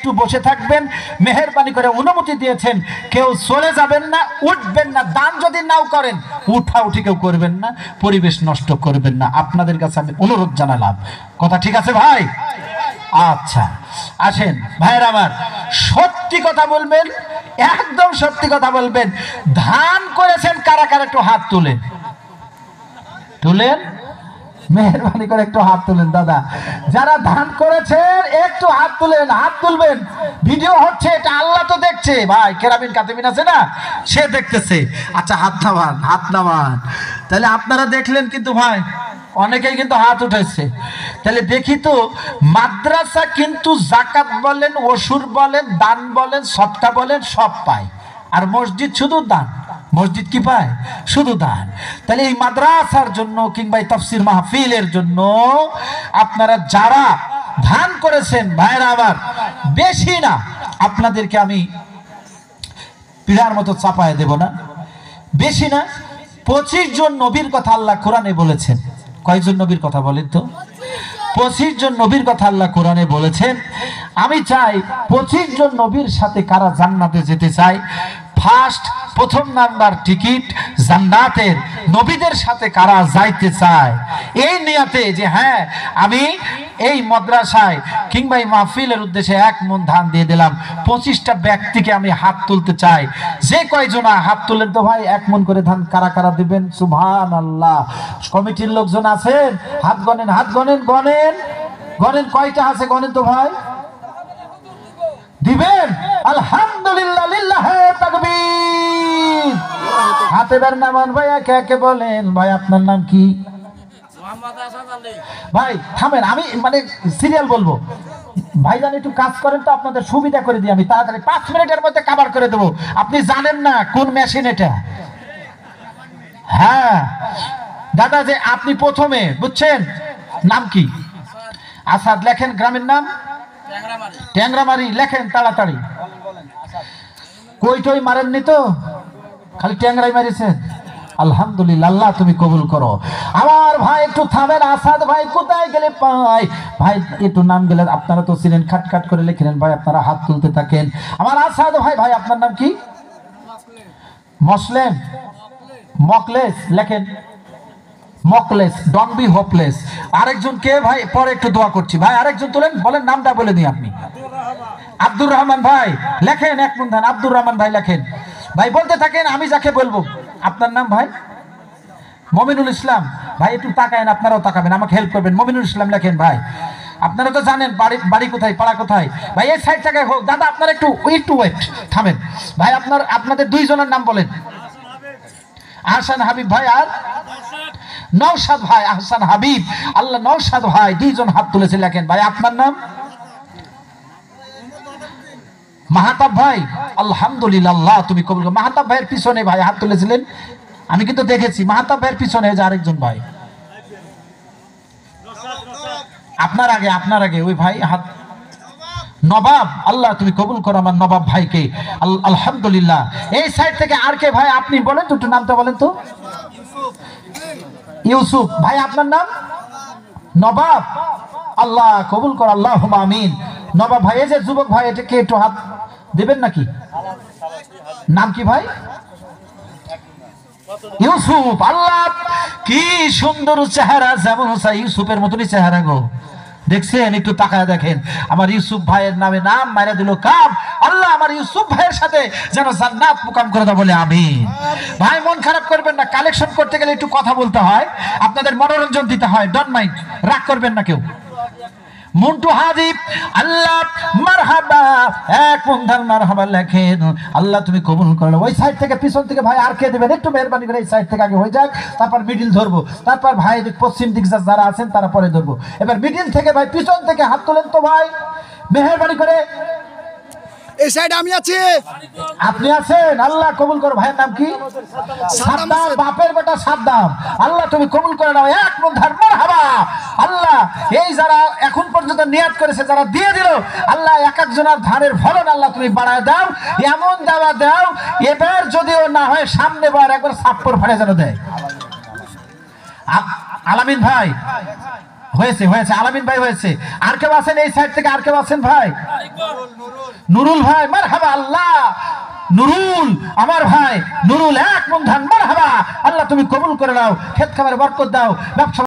একটু বসে থাকবেন, মেহেরবানি করে অনুমতি দিয়েছেন, কেউ চলে যাবেন না, উঠবেন না। দান যদি নাও করেন, উঠা উঠি কেউ করবেন না, পরিবেশ নষ্ট করবেন না। আপনাদের কাছে আমি অনুরোধ জানালাম। কথা ঠিক আছে ভাই? আচ্ছা, আসেন ভাইয়ের আমার, সত্যি কথা বলবেন, একদম সত্যি কথা বলবেন। ধান করেছেন কারা কারা একটু হাত তুলেন, তুলেন, মেহরবানি করে একটু হাত তুলেন। দাদা যারা ধান করেছেন একটু হাত তুলেন, হাত তুলবেন। ভিডিও হচ্ছে, এটা আল্লাহ তো দেখছে ভাই, কেরামিন কাতেমিন আছে না, সে দেখতেছে। আচ্ছা হাত নামান, হাত নামান। তাহলে আপনারা দেখলেন কিন্তু ভাই, অনেকেই কিন্তু হাত উঠেছে। তাহলে দেখি তো, মাদ্রাসা কিন্তু যাকাত বলেন, ওসুর বলেন, দান বলেন, সদকা বলেন, সব পায়। আর মসজিদ শুধু দান। মসজিদ কি পায়? শুধু দান। তাহলে এই মাদ্রাসার জন্য কিংবা এই তাফসীর মাহফিলের জন্য আপনারা যারা দান করেছেন ভাইরা আমার, বেশি না, আপনাদেরকে আমি পিড়ার মতো চাপায় দেব না, বেশি না। 25 জন নবীর কথা আল্লাহ কোরআনে বলেছেন। কয়জন নবীর কথা বলেন তো? 25 জন নবীর কথা আল্লাহ কোরআনে বলেছেন। আমি চাই 25 জন নবীর সাথে কারা জান্নাতে যেতে চায়, ফার্স্ট প্রথম নাম্বার টিকিট জান্নাতের নবীদের সাথে কারা যাইতে চায়, এই নিয়তে যে হ্যাঁ আমি এই মাদ্রাসায় কিংবা এই মাহফিলের উদ্দেশ্যে 1 মণ ধান দিয়ে দিলাম, 25টা ব্যক্তিকে আমি হাত তুলতে চাই। যে কয়জনা হাত তুলেন তো ভাই, 1 মণ করে ধান কারা কারা দিবেন? সুবহানাল্লাহ। কমিটির লোকজন আছেন, হাত গনেন, হাত গনেন, গনেন, গনেন, কয়টা আছে গনেন তো ভাই, দিবেন? আলহামদুলিল্লাহ, লিল্লাহে তাকবীর। হাতে বের নামান ভাই, একে একে বলেন। ভাই আপনার নাম কি? ভাই থামেন, আমি মানে সিরিয়াল বলবো। ভাইজান একটু কাজ করেন তো, আপনাদের সুবিধা করে দিই আমি তাড়াতাড়ি, 5 মিনিটের মধ্যে কভার করে দেবো। আপনি জানেন না কোন মেশিন এটা? হ্যাঁ দাদা, যে আপনি প্রথমে বুঝছেন, নাম কি? আসাদ। লেখেন গ্রামের নাম, ট্যাংরামারি। লেখেন তাড়াতাড়ি। কই টই মারেননি তো, খালি ট্যাংরাই মারিছেন। আলহামদুলিল্লাহ, আল্লাহ তুমি কবুল করো। আমার ভাই একটু থামেন। আসাদ ভাই কোথায় গেলে পাই? ভাই একটু নাম গেলে, আপনারা তো ছিলেন, খাট করে লিখলেন ভাই, আপনারা হাত তুলতে থাকেন। আমার আসাদ ভাই, ভাই আপনার নাম কি? মসলেম, মকলেস। লেখেন মকলেস, ডন্ট বি হোপলেস। আরেকজন কে ভাই? পরে একটু দোয়া করছি ভাই। আরেকজন তোলেন, বলেন নামটা বলে দিই আপনি। আব্দুর রহমান ভাই। লেখেন 1 মণ ধান। আব্দুর রহমান ভাই লেখেন। ভাই বলতে থাকেন, আমি যাকে বলবো। আপনার নাম ভাই? মমিনুল ইসলাম। ভাই একটু তাকায়েন, আপনারাও তাকাবেন, আমাকে হেল্প করবেন। মমিনুল ইসলাম লেখেন ভাই। আপনারা তো জানেন বাড়ি কোথায়, পাড়া কোথায়? ভাই এই সাইড থেকে হোক। দাদা আপনারা একটু ওয়েট, থামেন ভাই। আপনাদের 2 জনের নাম বলেন। আহসান হাবিব ভাই আর নওশাদ ভাই। আহসান হাবিব, আল্লাহ নওশাদ ভাই 2 জন হাত তুলেছে। লেখেন ভাই আপনার নাম? মাহাতাব ভাই। আলহামদুলিল্লাহ, আল্লাহ তুমি কবুল করো। মাহাতাব ভাইয়ের পিছনে ভাই হাত তুলেছিলেন, আমি কিন্তু দেখেছি। মাহাতাব ভাইয়ের পিছনে যে আরেকজন ভাই, আপনার আগে ওই ভাই হাত। নবাব, আল্লাহ তুমি কবুল করো আমার নবাব ভাইকে। আলহামদুলিল্লাহ। এই সাইড থেকে আর কে ভাই? আপনি বলেন তো, একটু নামটা বলেন তো। ইউসুফ ভাই, আপনার নাম? নবাব, আল্লাহ কবুল কর, আল্লাহুম্মা আমিন। নবাব ভাই, এই যে যুবক ভাই, এটাকে একটু হাত দিবেন নাকি? নাম কি ভাই? ইউসুফ। আল্লাহ কি সুন্দর চেহারা, যেমন ইউসুফের মতনই চেহারা গো। দেখছেন? একটু তাকায় দেখেন। আমার ইউসুফ ভাইয়ের নামে নাম মাইরা দিল কাম। আল্লাহ আমার ইউসুফ ভাইয়ের সাথে যেন জান্নাত মুকাম করে দাও, বলে আমিন। ভাই মন খারাপ করবেন না, কালেকশন করতে গেলে একটু কথা বলতে হয়, আপনাদের মনোরঞ্জন দিতে হয়, ডোন্ট মাইন্ড, রাগ করবেন না কেউ। মন্টু হাজিব, আল্লাহ মারহাবা, 1 মণ ধান মারহাবা লেখেন। আল্লাহ তুমি কবুল করো। ওই সাইড থেকে, পিছন থেকে ভাই আর কে দেবেন? একটু মেহরবানি করে এই সাইড থেকে আগে হয়ে যাক, তারপর মিডিল ধরবো, তারপর ভাই পশ্চিম দিক যারা আছেন তারা পরে ধরবো। এবার মিডিল থেকে ভাই, পিছন থেকে হাত তোলেন তো ভাই, মেহরবানি করে। এই সাইডে আমি আছি, আপনি আছেন, আল্লাহ কবুল করো। ভাইয়ের নাম কি? সাদ্দাম, বাপের বেটা সাদ্দাম। আল্লাহ তুমি কবুল করে নাও, 1 মণ ধান মারহাবা। আল্লাহ এই যারা এখন পর্যন্ত নিয়াত করেছে, যারা দিয়ে দিল, আল্লাহ এক একজনের ধানের ফলন আল্লাহ তুমি বাড়ায় দাও, এমন দেওয়া দাও, এবার যদিও না হয় সামনে বার একবার ছাপ্পর ফাড়ে যেন দেয়। আলামিন ভাই, হয়েছে হয়েছে, আলামিন ভাই হয়েছে। আর কেউ আছেন এই সাইড থেকে? আর কেউ আছেন ভাই? নুরুল ভাই, মারহাবা। আল্লাহ নুরুল, আমার ভাই নুরুল, এক মন ধান, মারহাবা। আল্লাহ তুমি কবুল করে নাও, ক্ষেত খামারে বরকত দাও, ব্যবসা